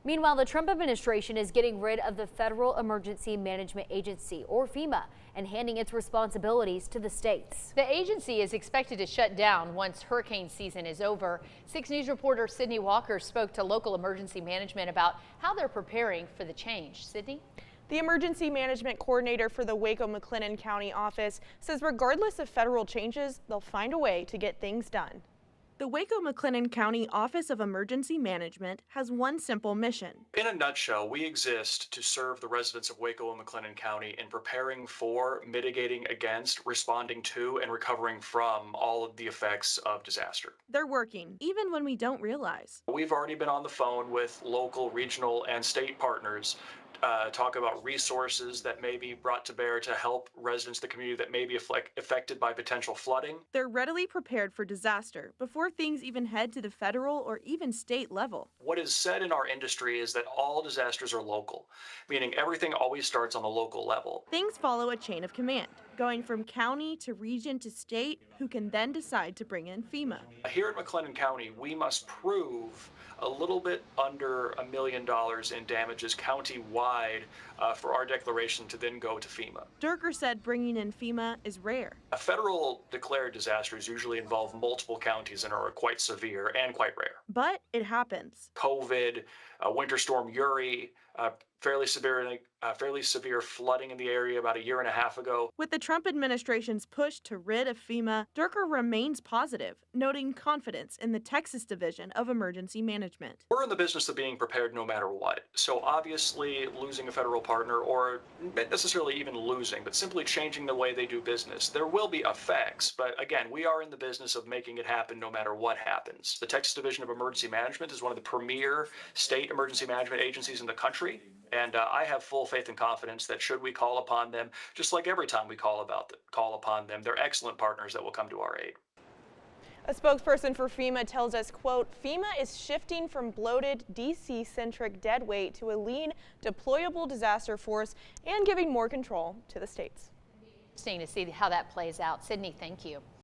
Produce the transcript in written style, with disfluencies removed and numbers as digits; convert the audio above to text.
Meanwhile, the Trump administration is getting rid of the Federal Emergency Management Agency, or FEMA, and handing its responsibilities to the states. The agency is expected to shut down once hurricane season is over. 6 News reporter Sydney Walker spoke to local emergency management about how they're preparing for the change. Sydney? The emergency management coordinator for the Waco-McLennan County office says regardless of federal changes, they'll find a way to get things done. The Waco-McLennan County Office of Emergency Management has one simple mission. In a nutshell, we exist to serve the residents of Waco and McLennan County in preparing for, mitigating against, responding to, and recovering from all of the effects of disaster. They're working, even when we don't realize. We've already been on the phone with local, regional, and state partners talk about resources that may be brought to bear to help residents of the community that may be affected by potential flooding. They're readily prepared for disaster before things even head to the federal or even state level. What is said in our industry is that all disasters are local, meaning everything always starts on the local level. Things follow a chain of command, going from county to region to state, who can then decide to bring in FEMA. Here at McLennan County, we must prove a little bit under $1 million in damages county-wide for our declaration to then go to FEMA. Durker said bringing in FEMA is rare. Federal declared disasters usually involve multiple counties and are quite severe and quite rare. But it happens. COVID, Winter Storm Uri, fairly severe flooding in the area about 1.5 years ago. With the Trump administration's push to rid of FEMA, Durker remains positive, noting confidence in the Texas Division of Emergency Management. We're in the business of being prepared no matter what. So obviously losing a federal partner, or not necessarily even losing, but simply changing the way they do business, there will be effects. But again, we are in the business of making it happen no matter what happens. The Texas Division of Emergency Management is one of the premier state emergency management agencies in the country. And I have full faith and confidence that should we call upon them, just like every time we call upon them, they're excellent partners that will come to our aid. A spokesperson for FEMA tells us, quote, FEMA is shifting from bloated, DC-centric deadweight to a lean, deployable disaster force and giving more control to the states. Interesting to see how that plays out. Sydney, thank you.